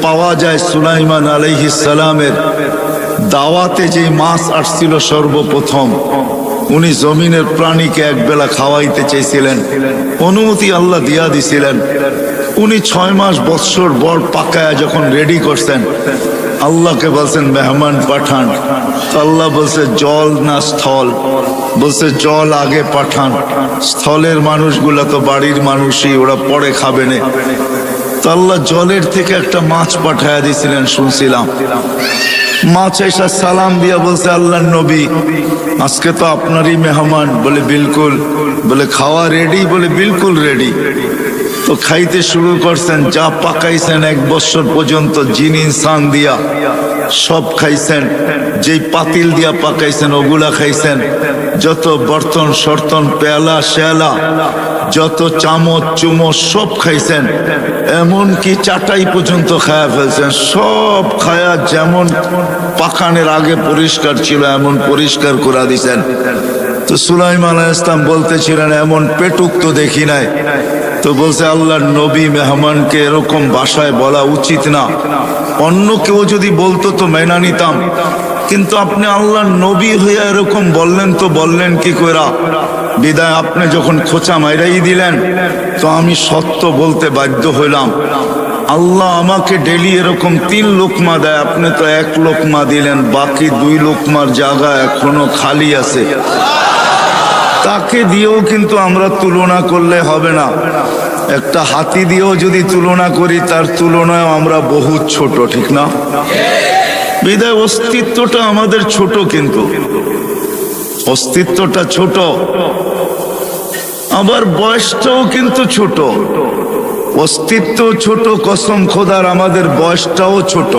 পাওয়া যায় সুলাইমান আলাইহিস সালামের দাওয়াতে যে মাছ আসছিল সর্বপ্রথম, উনি জমিনের প্রাণীকে একবেলা খাওয়াইতে চেয়েছিলেন, অনুমতি আল্লাহ দিয়া দিছিলেন। উনি 6 মাস বৎসর বড় পাকায়া যখন রেডি করছেন, আল্লাহকে বলছেন মেহমান পাঠান। আল্লাহ বলছে জল না স্থল? বলছে জল আগে পাঠান, স্থলের মানুষগুলা তো বাড়ির মানুষই, ওরা পরে খাবে না। তো আল্লাহ জলের থেকে একটা মাছ পাঠায়া দিয়েছিলেন শুনছিলাম। মাছ এসে সালাম দিয়া বলছে আল্লাহর নবী, আজকে তো আপনারই মেহমান। বলে বিলকুল। বলে খাওয়া রেডি? বলে বিলকুল রেডি। তো খাইতে শুরু করছেন, যা পাকাইছেন 1 বছর পর্যন্ত জিন ইনসান দিয়া সব খাইছেন। যেই পাতিল দিয়া পাকাইছেন ওগুলা খাইছেন, যত বর্তন সর্তন পেয়ালা শেয়ালা যত চামচ চুমচ সব খাইছেন, এমনকি চাটাই পর্যন্ত খায়া ফেলছেন। সব খায়া যেমন পাকানের আগে পরিষ্কার ছিল এমন পরিষ্কার করে দিছেন। তো সুলাইমান আলাইহিস সালাম বলতেছিলেন এমন পেটুক তো দেখি নাই। তো বলছে আল্লাহর নবী মেহমানকে এরকম ভাষায় বলা উচিত না, অন্য কেউ যদি বলতো তো মেনা নিতাম, কিন্তু আপনি আল্লাহর নবী হইয়া এরকম বললেন, তো বললেন কি কইরা? বিদায় আপনি যখন খোঁচা মাইরাই দিলেন, তো আমি সত্য বলতে বাধ্য হইলাম। আল্লাহ আমাকে ডেলি এরকম 3 লোকমা দেয়, আপনি তো 1 লোকমা দিলেন, বাকি 2 লোকমার জায়গা এখনো খালি আছে। তাকে দিয়েও কিন্তু আমরা তুলনা করলে হবে না। একটা হাতি দিয়েও যদি তুলনা করি, তার তুলনায় আমরা বহুত ছোট, ঠিক না? বিদায় অস্তিত্বটা আমাদের ছোট, কিন্তু অস্তিত্বটা ছোট, আবার বয়সটাও কিন্তু ছোট। অস্তিত্ব ছোট, কসম খোদার আমাদের বয়সটাও ছোট।